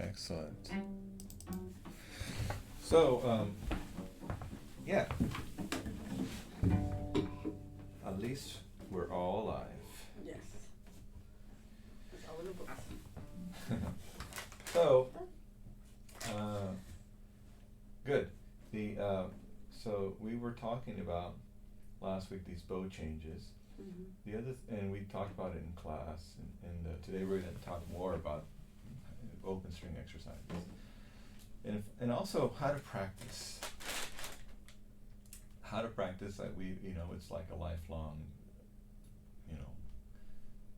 Excellent. So, yeah. At least we're all alive. Yes. That's all in the books. So, good. So we were talking about last week these bow changes. Mm-hmm. The other, and we talked about it in class, and today we're going to talk more about open string exercises, and also how to practice. How to practice that it's like a lifelong,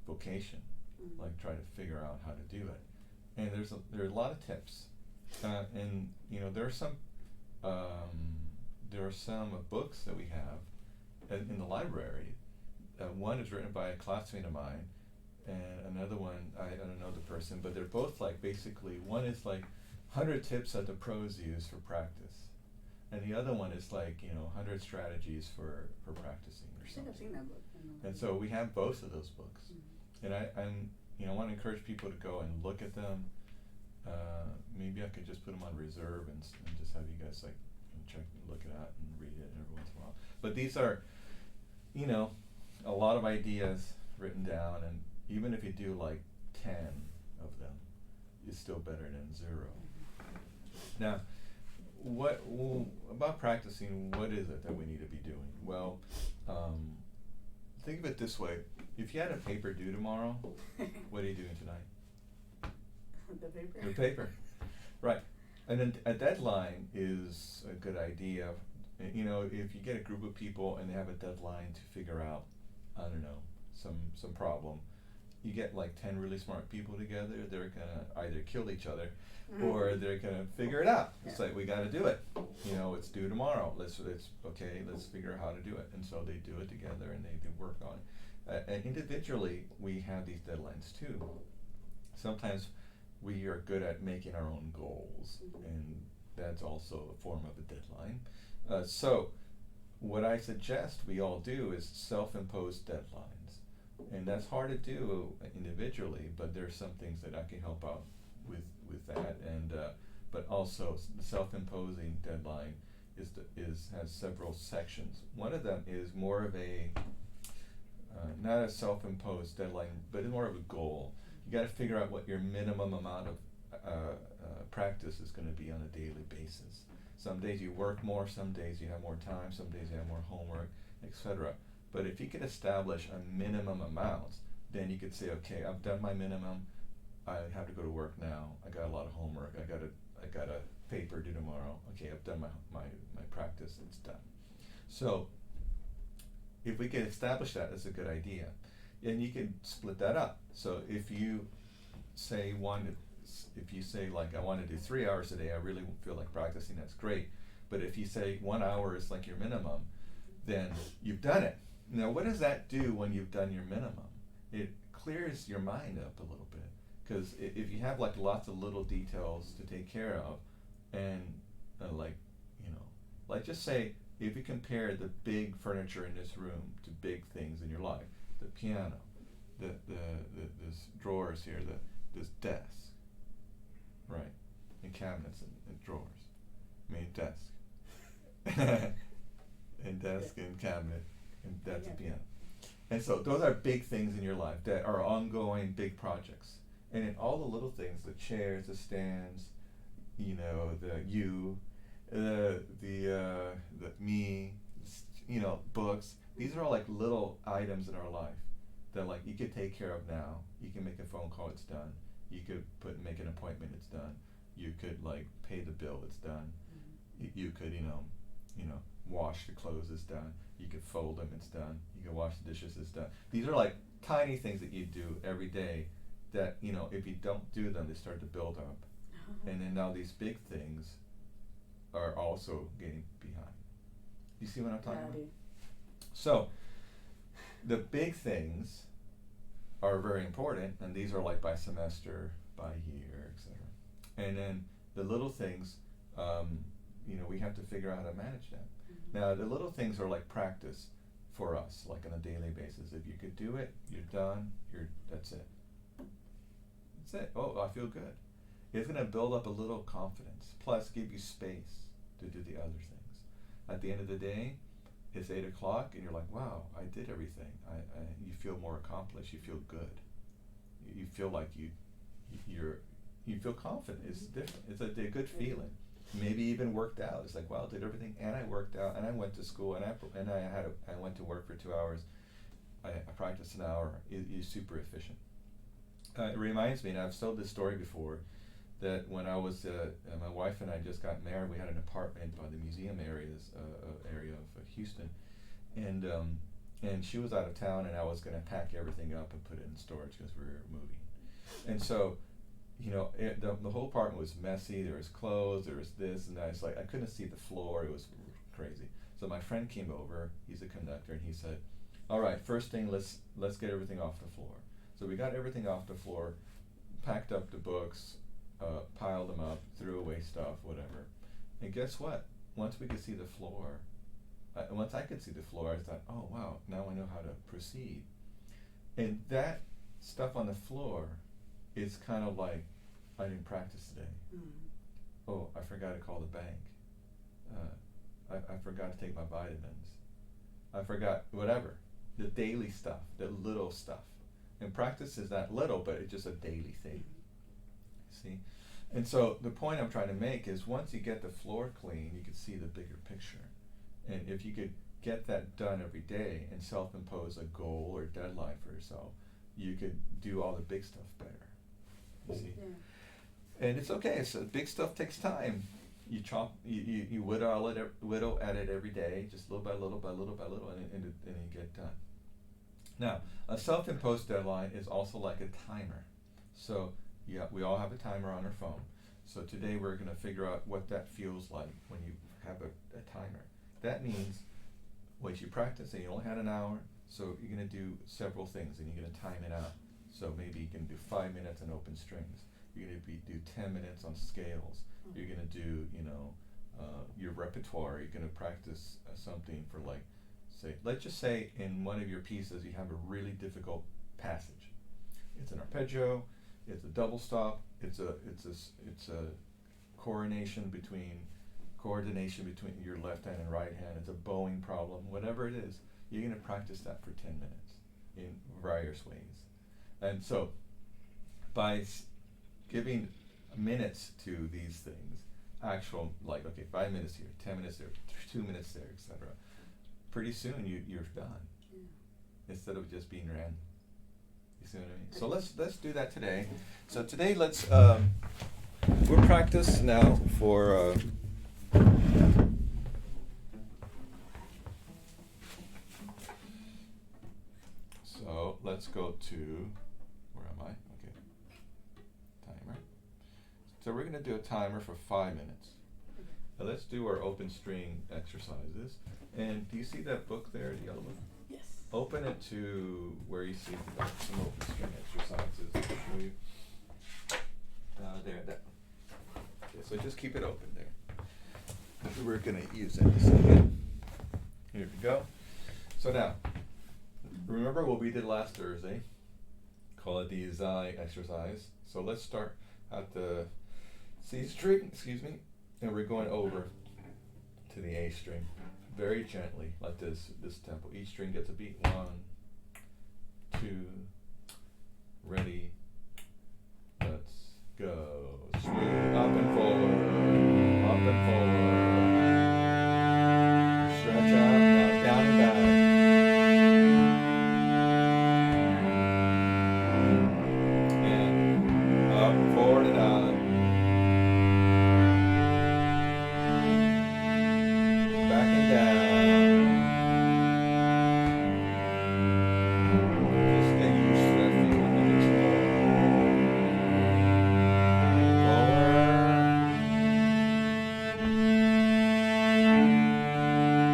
vocation. Mm-hmm. Like try to figure out how to do it, and there are a lot of tips, and there are some books that we have in the library. One is written by a classmate of mine, and another one I don't know the person, but they're both like basically one is like 100 tips that the pros use for practice, and the other one is like 100 strategies for practicing or I think something. I've seen that book. And so we have both of those books, Mm-hmm. and I want to encourage people to go and look at them. Maybe I could just put them on reserve and just have you guys like check, look it out and read it every once in a while. But these are, a lot of ideas written down, and even if you do like 10 of them, it's still better than 0. Now, about practicing, what is it that we need to be doing? Well, think of it this way. If you had a paper due tomorrow, what are you doing tonight? The paper. The paper. Right. And then a deadline is a good idea. If you get a group of people and they have a deadline to figure out, I don't know, some problem, you get like 10 really smart people together, they're gonna either kill each other or they're gonna figure it out. It's like, we gotta do it. It's due tomorrow. Let's figure out how to do it. And so they do it together and they work on it. And individually, we have these deadlines too. Sometimes we are good at making our own goals, and that's also a form of a deadline. So what I suggest we all do is self-imposed deadlines. And that's hard to do individually, but there's some things that I can help out with that. And but also the self-imposing deadline has several sections. One of them is more of a not a self-imposed deadline, but more of a goal. You got to figure out what your minimum amount of practice is going to be on a daily basis. Some days you work more, some days you have more time, some days you have more homework, etc. But if you could establish a minimum amount, then you could say, okay, I've done my minimum. I have to go to work now. I got a lot of homework. I got a paper due tomorrow. Okay, I've done my practice. It's done. So if we can establish that, that's a good idea. And you can split that up. So if you say like, I want to do 3 hours a day, I really feel like practicing, that's great. But if you say 1 hour is like your minimum, then you've done it. Now, what does that do when you've done your minimum? It clears your mind up a little bit. Because if you have like lots of little details to take care of, and like just say, if you compare the big furniture in this room to big things in your life, the piano, this drawers here, this desk, right, and cabinets and drawers, desk, and desk and cabinet, and that's a piano. And so those are big things in your life that are ongoing big projects. And in all the little things, the chairs, the stands, the me, books, these are all like little items in our life that like you could take care of now. You can make a phone call, it's done. You could make an appointment, it's done. You could like pay the bill, it's done. You could, wash the clothes, it's done. You could fold them, it's done. You can wash the dishes, it's done. These are like tiny things that you do every day that, if you don't do them, they start to build up. And then now these big things are also getting behind. You see what I'm talking about? So the big things are very important, and these are like by semester, by year, etc. And then the little things, we have to figure out how to manage them. Now, the little things are like practice for us, like on a daily basis. If you could do it, you're done. That's it. That's it. Oh, I feel good. it's going to build up a little confidence, plus give you space to do the other things. At the end of the day, it's 8 o'clock and you're like, wow, I did everything. You feel more accomplished, you feel good. You feel like you feel confident. It's different. It's a good feeling. Maybe even worked out. It's like, wow, I did everything, and I worked out, and I went to school, and I went to work for 2 hours. I practiced an hour. You're super efficient. It reminds me, and I've told this story before, that when I was my wife and I just got married, we had an apartment by the museum area of Houston, and she was out of town, and I was going to pack everything up and put it in storage because we were moving, and so. The whole apartment was messy. There was clothes, there was this and that. It's like I couldn't see the floor. It was crazy. So my friend came over. He's a conductor, and he said, "All right, first thing, let's get everything off the floor." So we got everything off the floor, packed up the books, piled them up, threw away stuff, whatever. And guess what? Once we could see the floor, once I could see the floor, I thought, "Oh wow, now I know how to proceed." And that stuff on the floor. It's kind of like, I didn't practice today. Oh, I forgot to call the bank. I forgot to take my vitamins. I forgot whatever. The daily stuff, the little stuff. And practice is not little, but it's just a daily thing. See? And so the point I'm trying to make is once you get the floor clean, you can see the bigger picture. And if you could get that done every day and self-impose a goal or deadline for yourself, you could do all the big stuff better. You see? Yeah. And it's okay. So big stuff takes time. You whittle at it every day, just little by little, and you get done. Now, a self-imposed deadline is also like a timer. So we all have a timer on our phone. So today we're going to figure out what that feels like when you have a timer. That means once you practice and you only had an hour, so you're going to do several things and you're going to time it out. So maybe you can do 5 minutes on open strings. You're going to do 10 minutes on scales. You're going to do, your repertoire. You're going to practice something for let's just say in one of your pieces you have a really difficult passage. It's an arpeggio. It's a double stop. It's a coordination between your left hand and right hand. It's a bowing problem. Whatever it is, you're going to practice that for 10 minutes in various ways. And so, by giving minutes to these things, 5 minutes here, 10 minutes there, 2 minutes there, etc. Pretty soon you're done. Yeah. Instead of just being random. You see what I mean? So let's do that today. So today we'll practice now for. So let's go to. Okay. Timer. So we're going to do a timer for 5 minutes. Now let's do our open string exercises. And do you see that book there, the yellow book? Yes. Open it to where you see some open string exercises. I'll show you. There. Okay, so just keep it open there. We're going to use it in a second. Here we go. So now, remember what we did last Thursday? Call it the Izai exercise. So let's start at the C string, and we're going over to the A string, very gently, like this tempo. Each string gets a beat. 1, 2, ready, let's go. Smooth, up and forward, stretch out, now down and back. Forward and out. Back and down. Just get used to that feeling of exploring. Forward.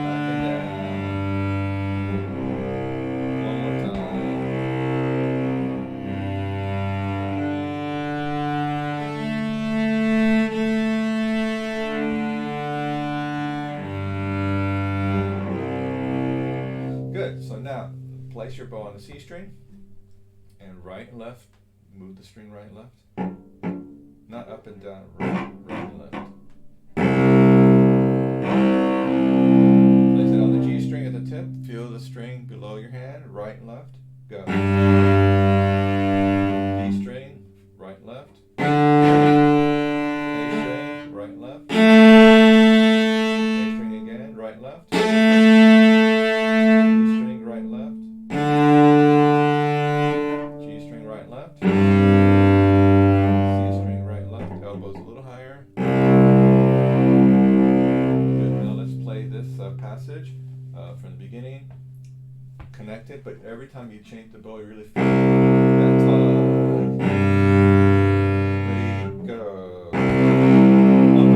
Back and down. One more time. So now, place your bow on the C string, and right and left, move the string right and left. not up and down, right and left. Place it on the G string at the tip. Feel the string below your hand, right and left. Go. D string, right and left. A string, right and left. A string again, right and left. D string, right and left. G string, right and left. C string, right and left. Elbows a little higher. Good. Now let's play this passage from the beginning. Connected, but every time you change the bow, you really feel that tone. Ready, go. Up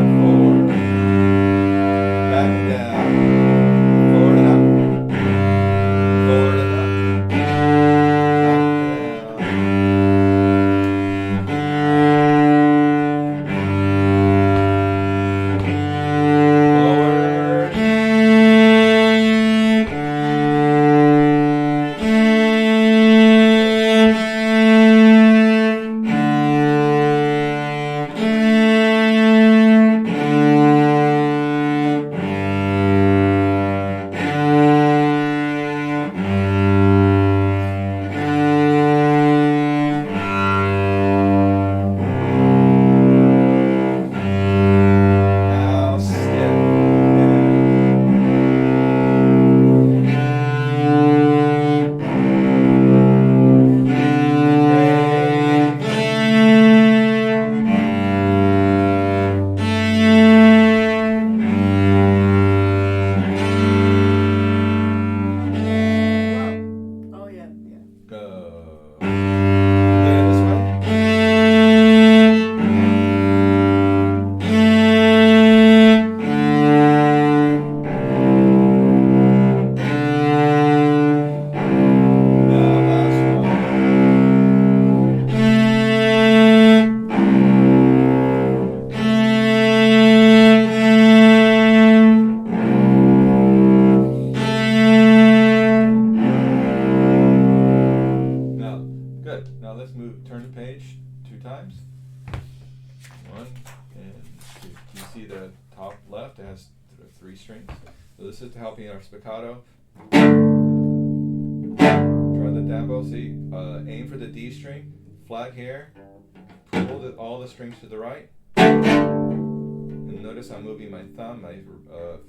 and forward. Back and down. Forward and up. Forward and up. Back and now step Whoa. Oh yeah, yeah. go. Again this way. Now last one. Now, good. Now let's turn the page 2 times. 1 and 2. Do you see the top left? It has 3 strings. So this is to help you in our spiccato. Try the down bow. See, aim for the D string. Flat here. Pull all the strings to the right. And notice I'm moving my thumb, my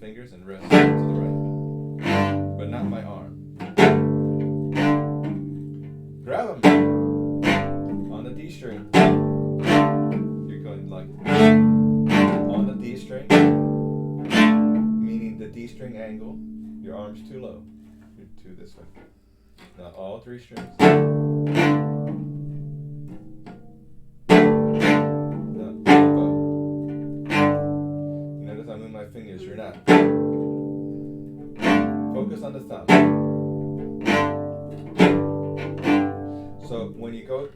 fingers, and wrist to the right, but not my arm. Grab them on the D string. You're going like on the D string, meaning the D string angle. Your arm's too low. You're too this way. Now all 3 strings. Now bow. Notice I move my fingers. You're not. Focus on the thumb. So when you go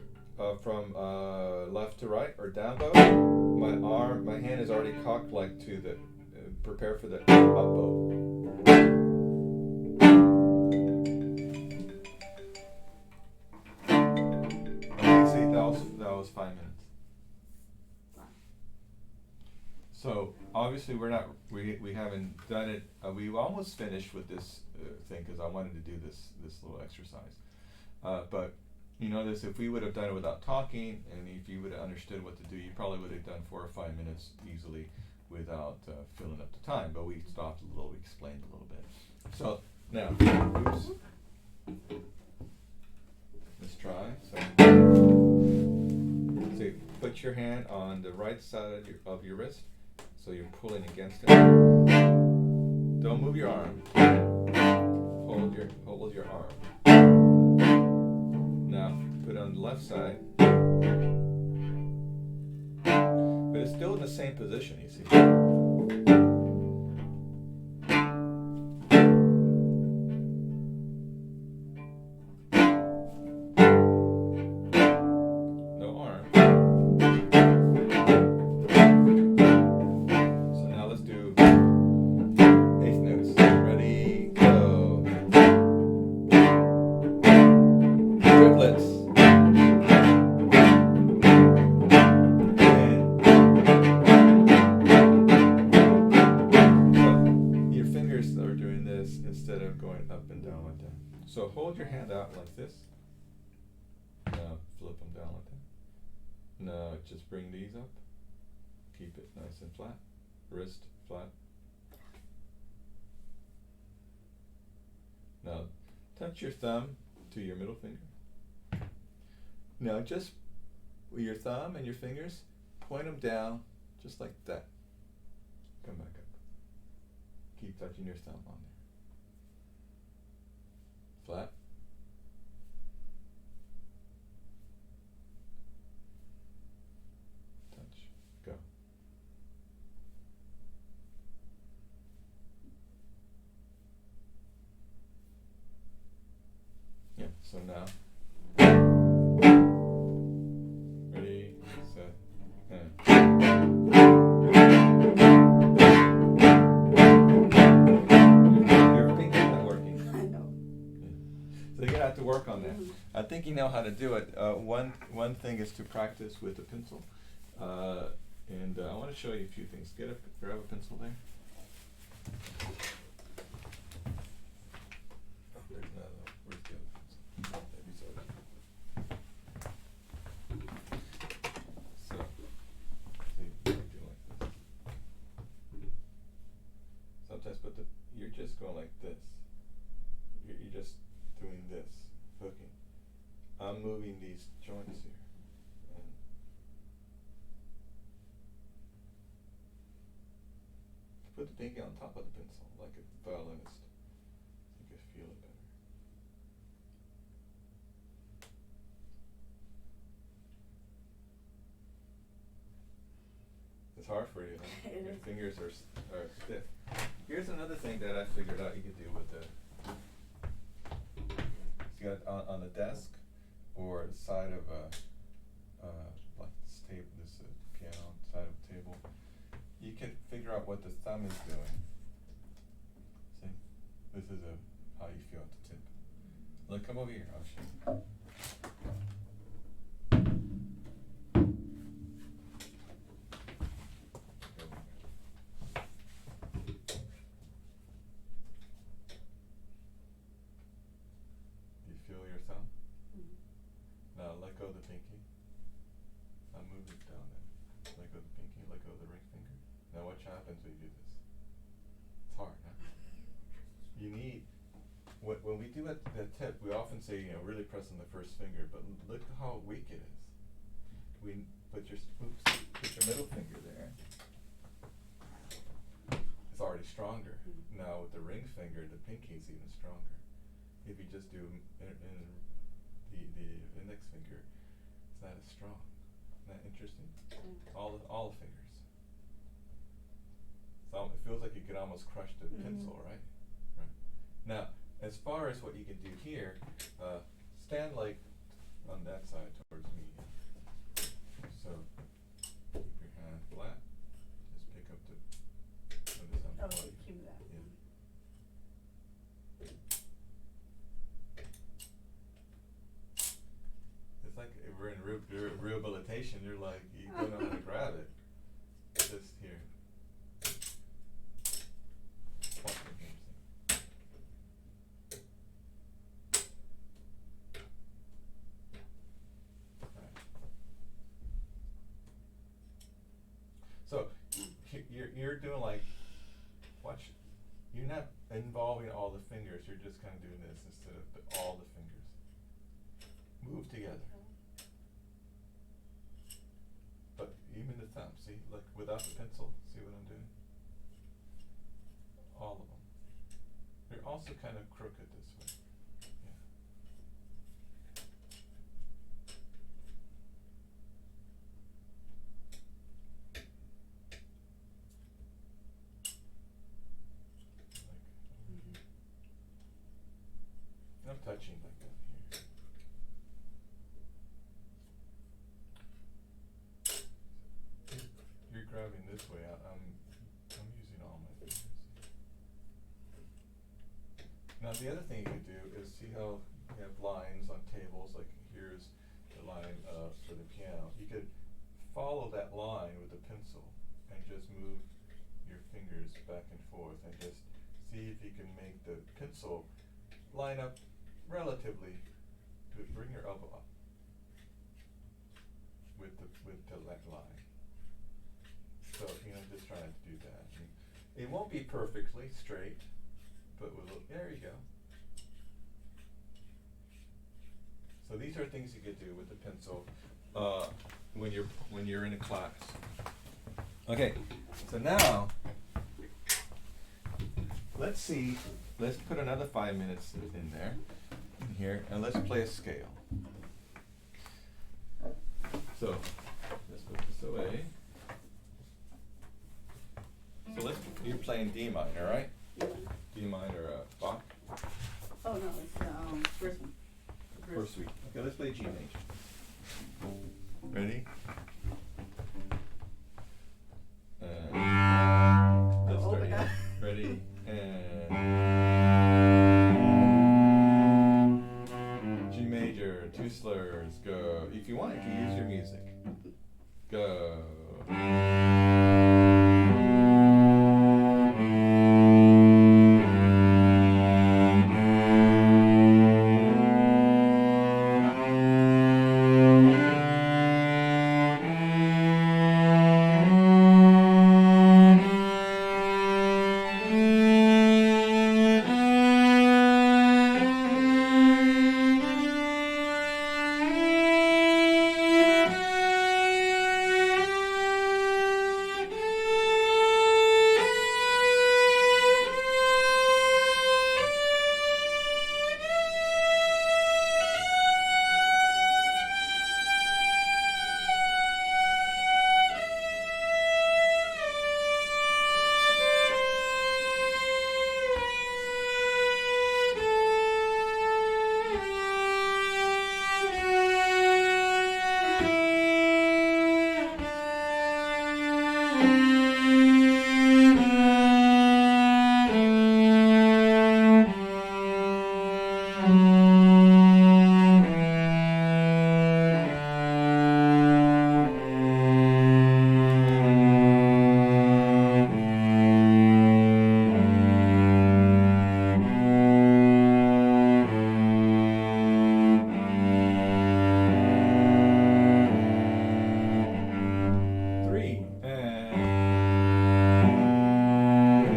from left to right or down bow, my hand is already cocked like to the, prepare for the up bow. Okay, see, that was 5 minutes. So obviously we haven't done it. We almost finished with this thing because I wanted to do this little exercise, but. You notice if we would have done it without talking, and if you would have understood what to do, you probably would have done 4 or 5 minutes easily without filling up the time. But we stopped a little, we explained a little bit. So now, oops. Let's try. So put your hand on the right side of your wrist, so you're pulling against it. Don't move your arm. Hold your arm. Now, put it on the left side. But it's still in the same position, you see. No arm. So now let's do 8th notes. Ready, go. Triplets. And down like that. So hold your hand out like this. Now flip them down like that. Now just bring these up. Keep it nice and flat. Wrist flat. Now touch your thumb to your middle finger. Now just with your thumb and your fingers, point them down just like that. Come back up. Keep touching your thumb on there. Flat. Touch. Go. Yeah, so now. Ready, set, and. Your finger's not working. I know. So you're gonna have to work on that. Mhm. I think you know how to do it. One thing is to practice with a pencil, and I want to show you a few things. Grab a pencil there. Oh, there's another one. Where's the other pencil? Maybe so. So, see, you do like this. Sometimes, but you're just going like this. You're just doing this, hooking. I'm moving these joints here. And put the pinky on top of the pencil, like a violinist. You can feel it better. It's hard for you, huh? It Your is. fingers are stiff. Here's another thing that I figured out you could do with the. You got on the desk or the side of a like this table, this piano side of the table. You can figure out what the thumb is doing. See, this is how you feel at the tip. Look, come over here. I'll show you. You feel your thumb? Mhm. Now let go of the pinky. Now move it down there. Let go of the pinky, let go of the ring finger. Now watch what happens when you do this. It's hard, huh? You need, when we do at the tip, we often say, really press on the first finger, but look how weak it is. We put your middle finger there. It's already stronger. Mm. Now with the ring finger, the pinky is even stronger. If you just do the index finger, it's not as strong. Isn't that interesting? Mm. All the fingers. So it feels like you could almost crush the pencil, right? Right. Now, as far as what you can do here, stand like on that side towards me. So keep your hand flat. Just pick up the. Oh, keep that. Yeah. It's like if we're in rehabilitation. You're like you don't know how to grab it. Just here. Point from here, see? Right. So you're doing like watch. You're not involving all the fingers. You're just kind of doing this instead of all the fingers. Move together. But even the thumb, see, like without the pencil, see what I'm doing? All of them. They're also kind of crooked this way. Yeah. Like, I'm touching like that here. You're grabbing this way. I'm using all my fingers. Now the other thing you could do is see how you have lines on tables. Like here's the line for the piano. You could follow that line with a pencil and just move your fingers back and forth and just see if you can make the pencil line up relatively. Bring your elbow up with the line. So just trying to do that. And it won't be perfectly straight, but there you go. So these are things you could do with the pencil when you're in a class. Okay, so now let's put another 5 minutes in here, and let's play a scale. So let's put this away. So you're playing D minor, right? Yeah. D minor, Bach. Oh no, it's first one. First suite. Okay, let's play G major. Ready? Let's start again. Ready? And G major, 2 slurs, go. If you want, you can use your music. Go.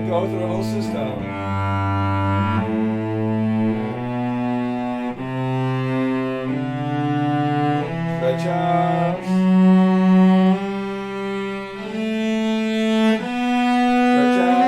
Go through the whole system. Stretch out. Stretch out.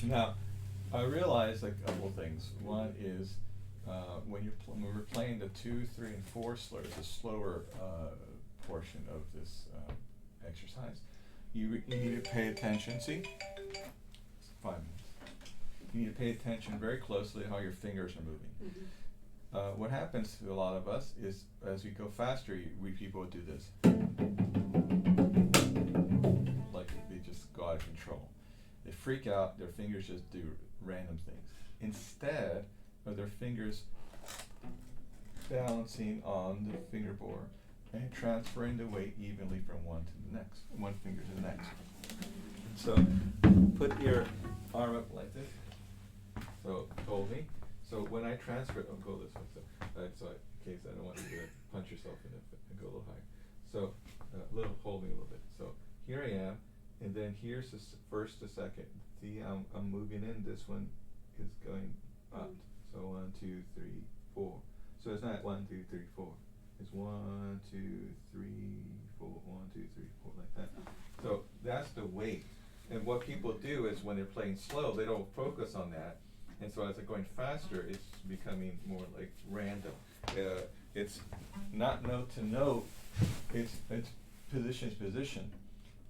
Now, I realized a couple things. One is when we're playing the 2, 3, and 4 slurs, the slower portion of this exercise, you need to pay attention. See, it's 5 minutes. You need to pay attention very closely how your fingers are moving. Mm-hmm. What happens to a lot of us is as we go faster, we people do this, like they just go out of control. They freak out, their fingers just do random things. Instead of their fingers balancing on the fingerboard and transferring the weight evenly from one finger to the next. So put your arm up like this. So hold me. So when I transfer, go this way. So in case I don't want you to punch yourself in it and go a little higher. So hold me a little bit. So here I am. And then here's the first, the second. See, I'm moving in. This one is going up. So 1, 2, 3, 4. So it's not 1, 2, 3, 4. It's 1, 2, 3, 4. 1, 2, 3, 4, like that. So that's the weight. And what people do is when they're playing slow, they don't focus on that. And so as they're going faster, it's becoming more like random. It's not note to note. It's position to position.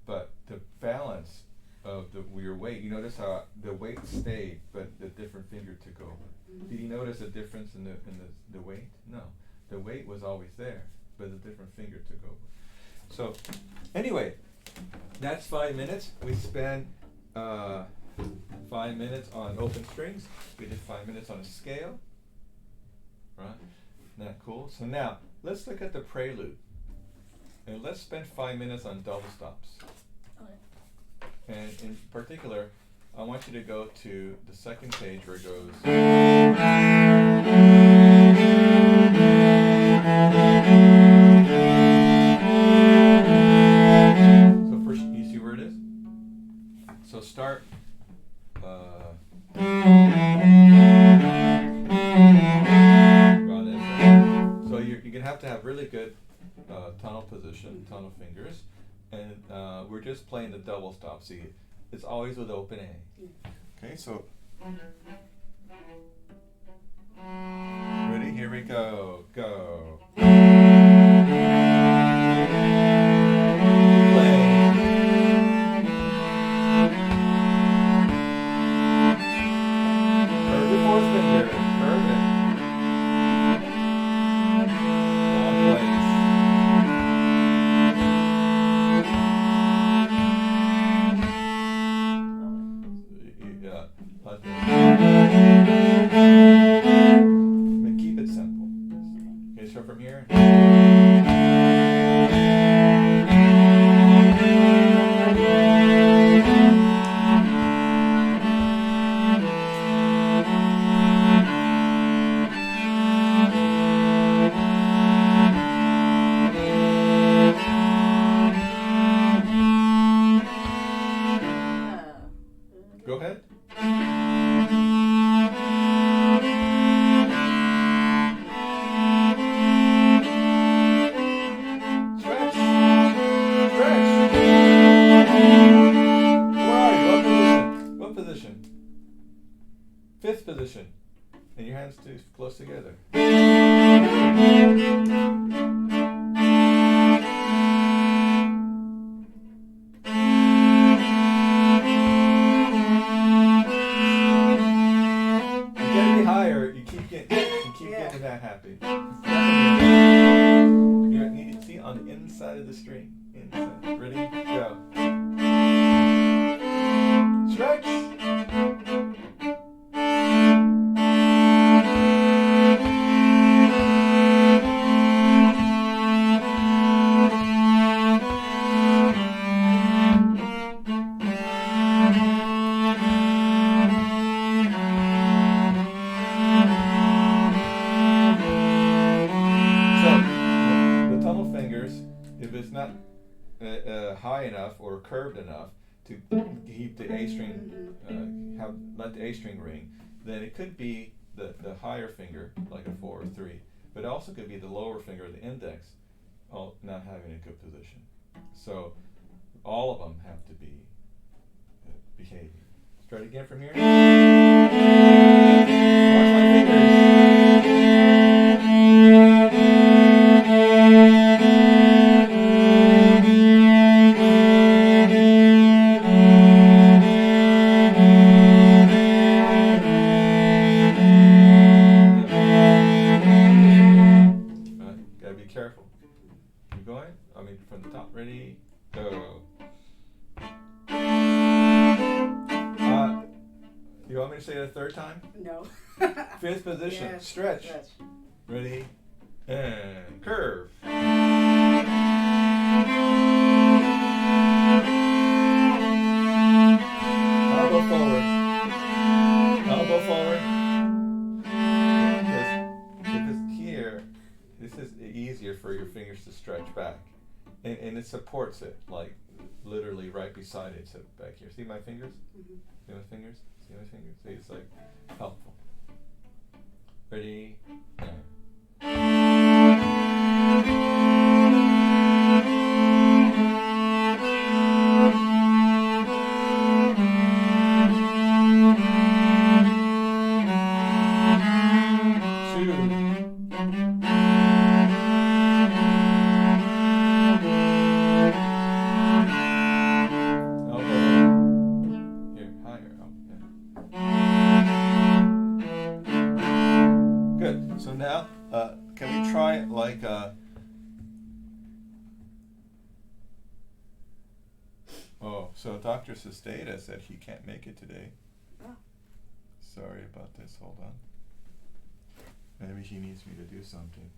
But the balance of your weight, you notice how the weight stayed, but the different finger took over. Mm-hmm. Did you notice a difference in the weight? No, the weight was always there, but a different finger took over. So, anyway, that's 5 minutes. We spent 5 minutes on open strings. We did 5 minutes on a scale. Right? Isn't that cool? So now let's look at the prelude. And let's spend 5 minutes on double stops. Okay. And in particular, I want you to go to the second page where it goes. So first, you see where it is? So start. So you're going to have really good tonal position, tonal fingers, and we're just playing the double stop. See, it's always with open A. Okay, so ready? Here we go. Go. Curve your fourth finger. Curve it. Long place. Keep it simple. Okay, so from here. Go ahead. Stretch. Stretch. Where are you? What position? Fifth position. And your hands too close together. Getting that happy. You see on the inside of the string. Inside. Ready? Go. Stretch. If it's not high enough or curved enough to keep the A string, let the A string ring, then it could be the higher finger, like a 4 or 3, but it also could be the lower finger, the index, not having a good position. So all of them have to be behaving. Let's try it again from here. Watch my fingers. Gotta be careful. Keep going. I mean, from the top. Ready? Go. You want me to say it a third time? No. Fifth position. Yes. Stretch. Ready? And curve. Elbow forward. Elbow forward. Because here, this is easier for your fingers to stretch back. And it supports it, like literally right beside it, so back here. See my fingers? Mm-hmm. See my fingers? See my fingers? See, it's like helpful. Ready? Good. So now, can we try it like oh, so Dr. Sesteda said he can't make it today. Oh. Sorry about this. Hold on. Maybe he needs me to do something.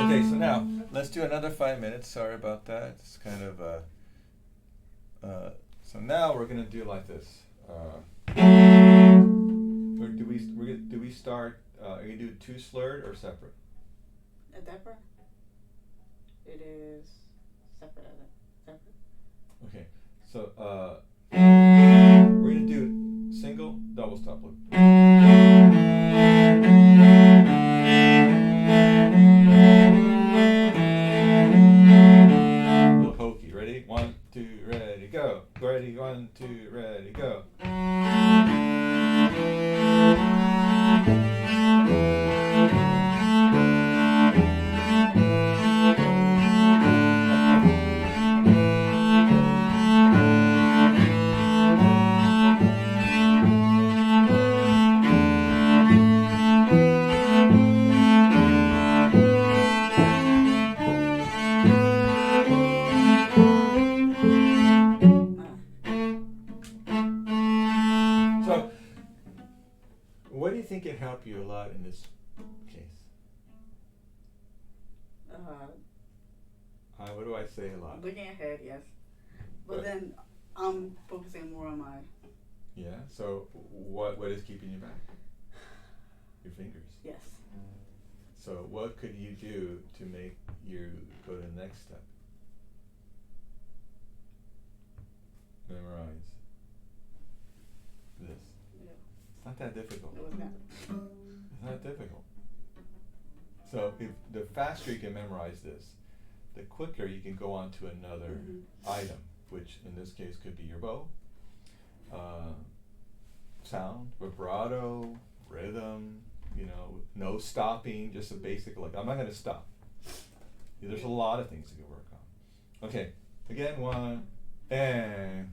Okay, so now let's do another 5 minutes. Sorry about that. It's kind of so now we're gonna do like this. Or do we start? Are you gonna do two slurred or separate? At that part, it is separate. Separate. Okay, so we're gonna do single, double stop loop. Little hokey. Ready? 1, 2, ready, go. Ready? 1, 2, ready, go. So, what do you think can help you a lot in this case? What do I say a lot? Looking ahead, yes. But But- then I'm focusing more on my, Yeah. So, what is keeping you back? Your fingers. yes. So, what could you do to make you go to the next step? Memorize this. Yeah. It's not that difficult. It was not. It's not difficult. So if the faster you can memorize this, the quicker you can go on to another item, which in this case could be your bow, sound, vibrato, rhythm, no stopping, just a basic, like, I'm not going to stop. There's a lot of things you can work on. Okay, again, 1, And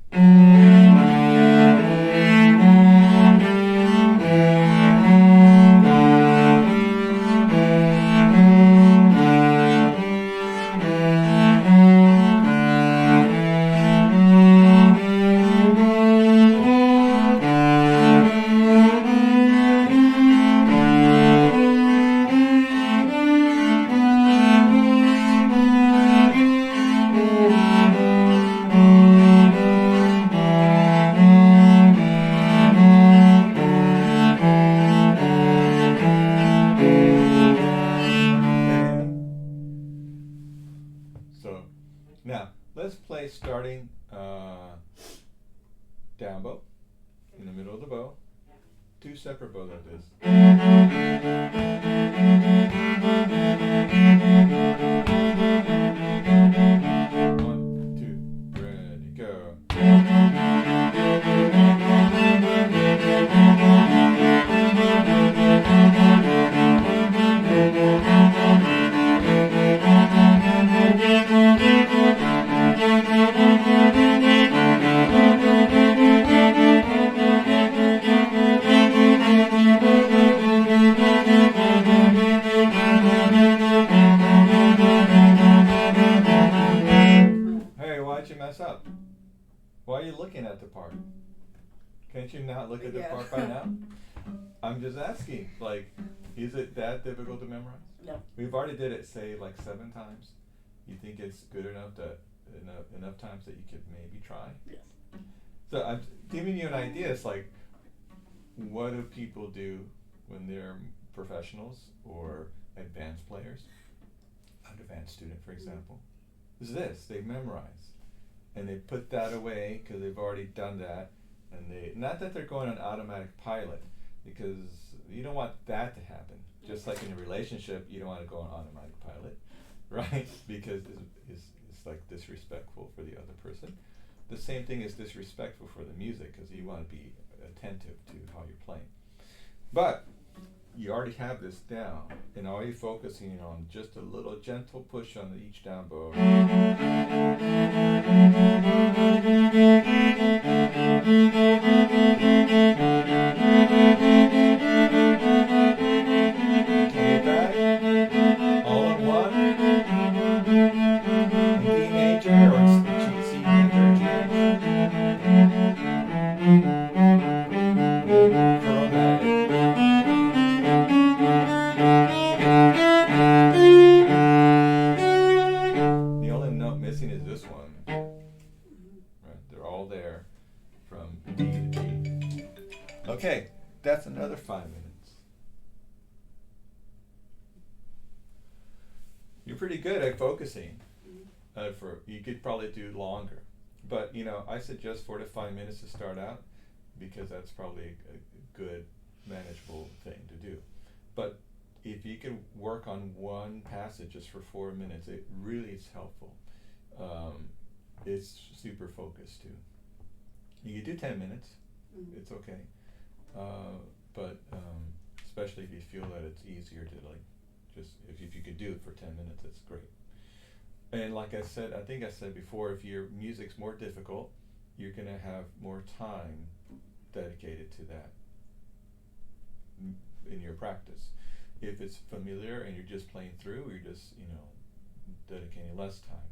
so now let's play starting down bow in the middle of the bow. Two separate bows like this. One, two, ready, go. Hey, why'd you mess up? Why are you looking at the part? Can't you not look at the Yeah. part by now? I'm just asking, like, is it that difficult to memorize? No. We've already did it, say, like 7 times. You think it's good enough enough times that you could maybe try? Yes. So I'm giving you an idea. It's like, what do people do when they're professionals or advanced players? An advanced student, for example. Is this, they memorize. And they put that away because they've already done that. And they, not that they're going on automatic pilot, because you don't want that to happen. Just like in a relationship, you don't want to go on automatic pilot, right? Because it's like disrespectful for the other person. The same thing is disrespectful for the music, because you want to be attentive to how you're playing. But you already have this down, and all you're focusing on just a little gentle push on each down bow. Coming back, all in one, in D major or C major, G major. Chromatic. The only note missing is this one. Right, they're all there from D to D. Okay, that's another 5 minutes. You're pretty good at focusing. For you could probably do longer, but you know I suggest 4 to 5 minutes to start out, because that's probably a good manageable thing to do. But if you can work on one passage just for 4 minutes, it really is helpful. It's super focused too. You can do 10 minutes, it's okay. But especially if you feel that it's easier to like, just if you could do it for 10 minutes, that's great. And like I said, I think I said before, if your music's more difficult, you're gonna have more time dedicated to that in your practice. If it's familiar and you're just playing through, you're just, you know, dedicating less time.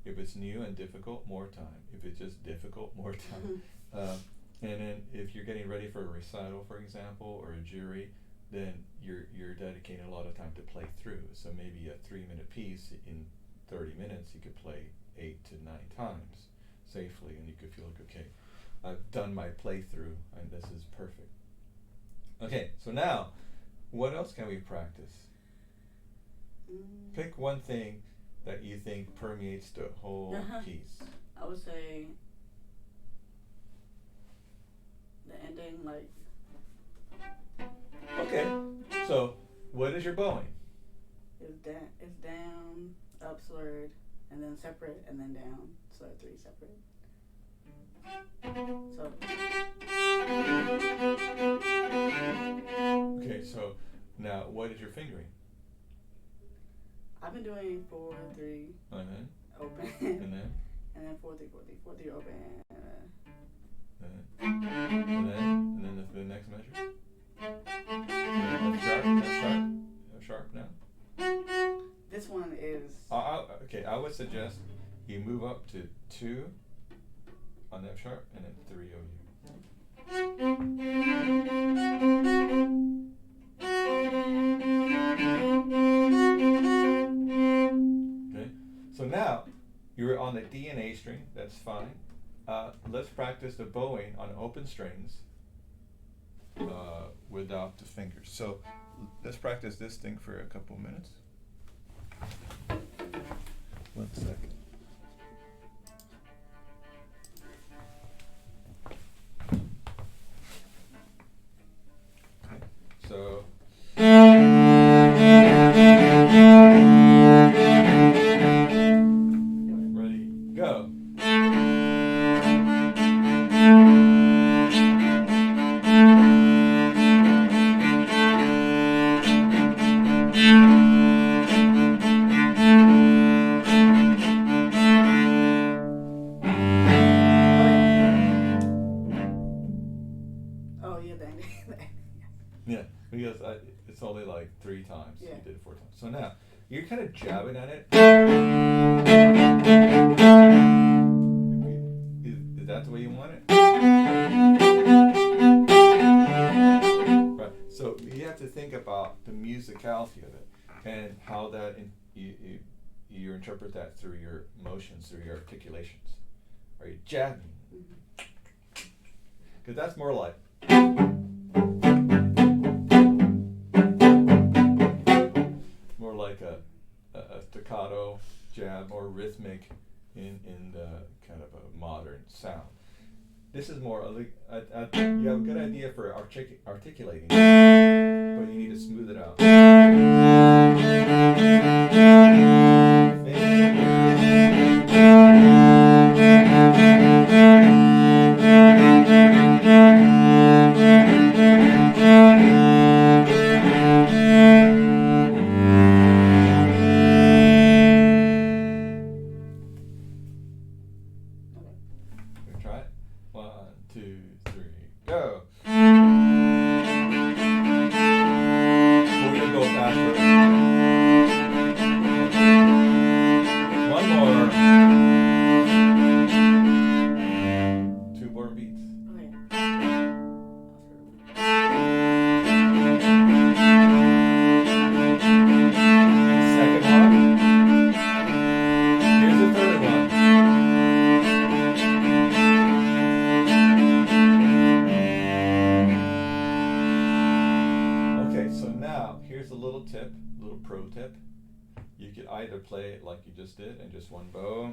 If it's new and difficult, more time. If it's just difficult, more time. And then if you're getting ready for a recital, for example, or a jury, then you're dedicating a lot of time to play through. So maybe a 3-minute piece in 30 minutes, you could play 8 to 9 times safely, and you could feel like, okay, I've done my playthrough, and this is perfect. Okay, so now, what else can we practice? Pick one thing that you think permeates the whole piece. I would say the ending, like. Okay, so what is your bowing? It's down, up slurred, and then separate, and then down. So 3 separate. So. Okay, so now what is your fingering? I've been doing 4, 3, And then? open. And then? and then 4 3 4 3 4 3 open. And then the next measure. F sharp now. This one is. Okay, I would suggest you move up to 2 on F sharp and then 3 OU. Okay, so now you're on the D and A string. That's fine. Let's practice the bowing on open strings without the fingers. So let's practice this thing for a couple minutes. 1 second. Okay, so. Ready, go. Oh yeah, dang. Yeah, because it's only like 3 times. Yeah. You did it 4 times. So now you're kind of jabbing at it. Is that the way you want it? Right. So you have to think about the musicality of it and how that you interpret that through your motions, through your articulations. Are you jabbing? Because that's more like. More like a staccato jab, more rhythmic in the kind of a modern sound. This is more you have a good idea for articulating, but you need to smooth it out. Try it. 1, 2, 3, go. We're gonna go faster. One more. 2 more beats. Oh yeah. Second one. Here's the third one. Okay, so now here's a little tip, little pro tip. You could either play it like you just did and just one bow.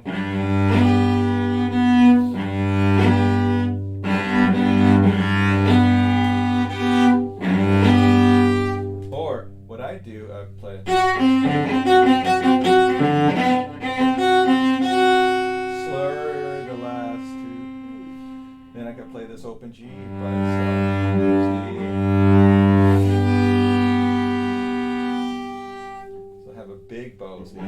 Or what I do, I play slur the last 2. Then I can play this open G by itself. So I have a big bow here.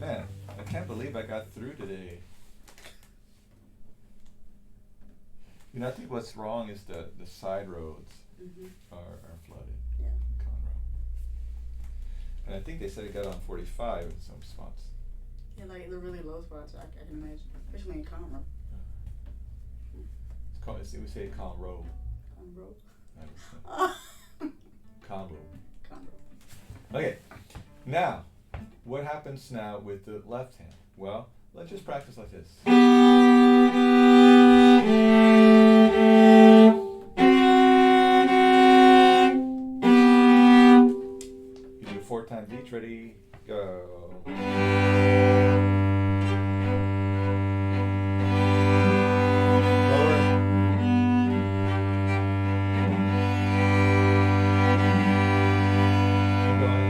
Man, I can't believe I got through today. You know, I think what's wrong is the side roads are flooded. Yeah. In Conroe. And I think they said it got on 45 in some spots. Yeah, like the really low spots, I can imagine, especially in Conroe. It's called, we say Conroe. Conroe. Conroe. Conroe. Okay, now, what happens now with the left hand? Well, let's just practice like this. You do 4 times each. Ready, go. Lower. Keep going.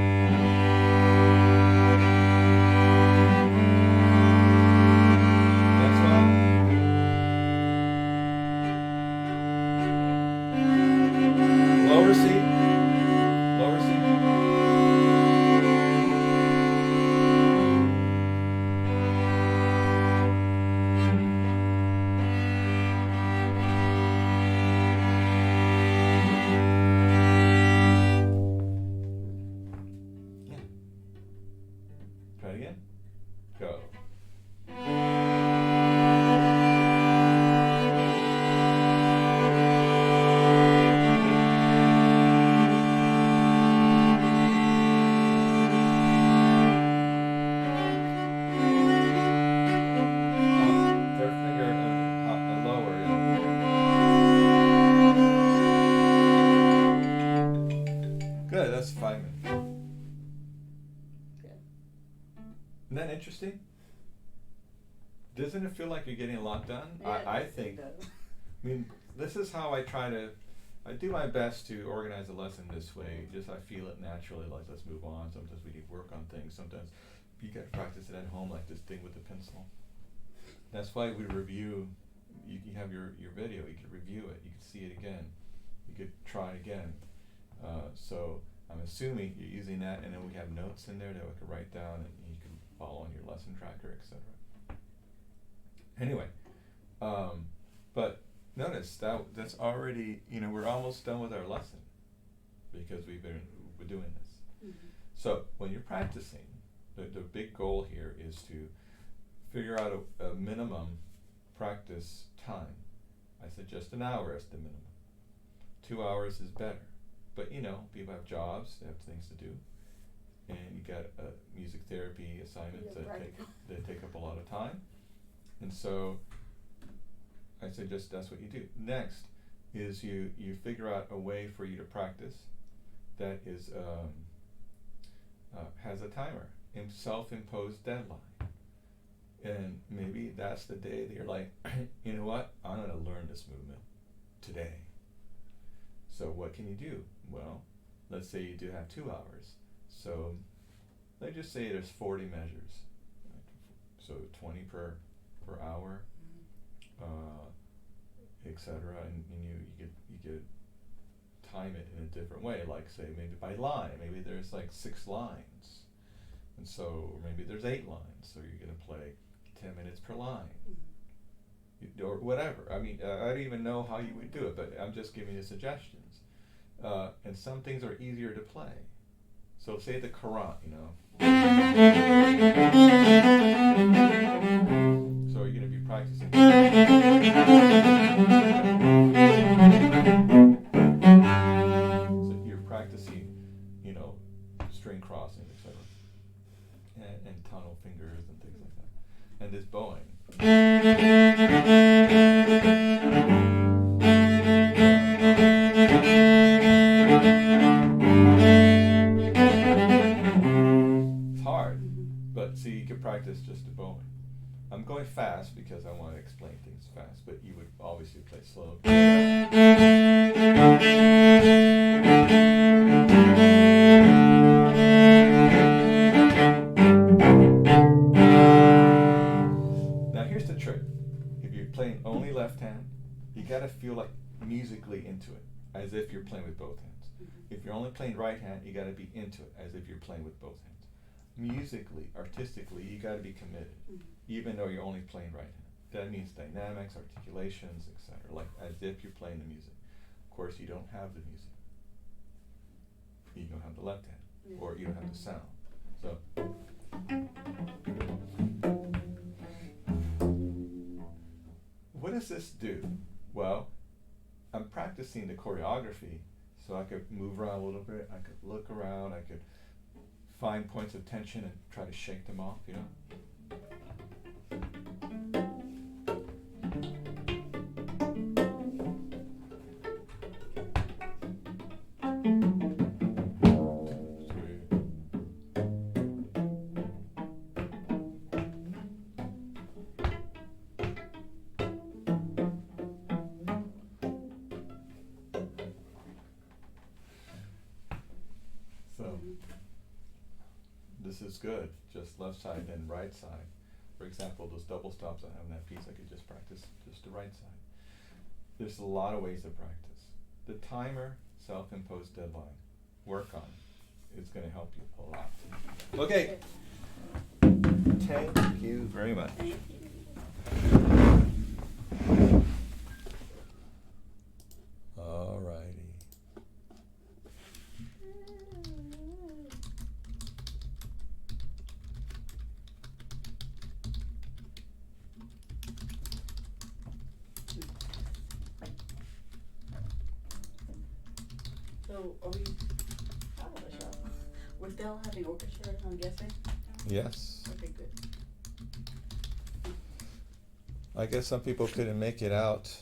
Isn't that interesting? Doesn't it feel like you're getting a lot done? Yeah, I it think, does. I mean, this is how I do my best to organize a lesson this way, just I feel it naturally, like let's move on. Sometimes we need work on things, sometimes you gotta practice it at home, like this thing with the pencil. That's why we review, you have your video, you could review it, you could see it again, you could try it again. So I'm assuming you're using that, and then we have notes in there that we could write down and you can follow on your lesson tracker, etc. Anyway, but notice that's already, we're almost done with our lesson because we're doing this. Mhm. So when you're practicing, the big goal here is to figure out a minimum practice time. I suggest an hour as the minimum. 2 hours is better. But people have jobs, they have things to do, and you got music therapy assignments that take up a lot of time. And so I suggest that's what you do. Next is you figure out a way for you to practice that is has a timer and self-imposed deadline. And maybe that's the day that you're like, you know what, I'm going to learn this movement today. So what can you do? Well, let's say you do have 2 hours. So let's just say there's 40 measures. So 20 per hour, etc. And you could time it in a different way, like say maybe by line. Maybe there's like 6 lines. And so maybe there's 8 lines. So you're going to play 10 minutes per line. Or whatever. I mean, I don't even know how you would do it, but I'm just giving you suggestions. And some things are easier to play. So say the Quran, So you're going to be practicing. So you're practicing, string crossing, etc. And tonal fingers and things like that. And this bowing. It's hard, but see, you can practice just the bowing. I'm going fast because I want to explain things fast, but you would obviously play slow. Now here's the trick. If you're playing only left hand, you gotta feel like musically into it, as if you're playing with both hands. If you're only playing right hand, you gotta be into it, as if you're playing with both hands. Musically, artistically, you gotta be committed, even though you're only playing right hand. That means dynamics, articulations, etc., like as if you're playing the music. Of course, you don't have the music. You don't have the left hand, or you don't have the sound. So. What does this do? Well, I'm practicing the choreography, so I could move around a little bit, I could look around, I could find points of tension and try to shake them off, So this is good, just left side then right side. For example, those double stops I have in that piece, I could just practice just the right side. There's a lot of ways to practice. The timer, self-imposed deadline, work on it. It's going to help you a lot. Okay. Thank you very much. Thank you. Alrighty. So are we out of the show? We're still having orchestra, I'm guessing? Yes. Okay, good. I guess some people couldn't make it out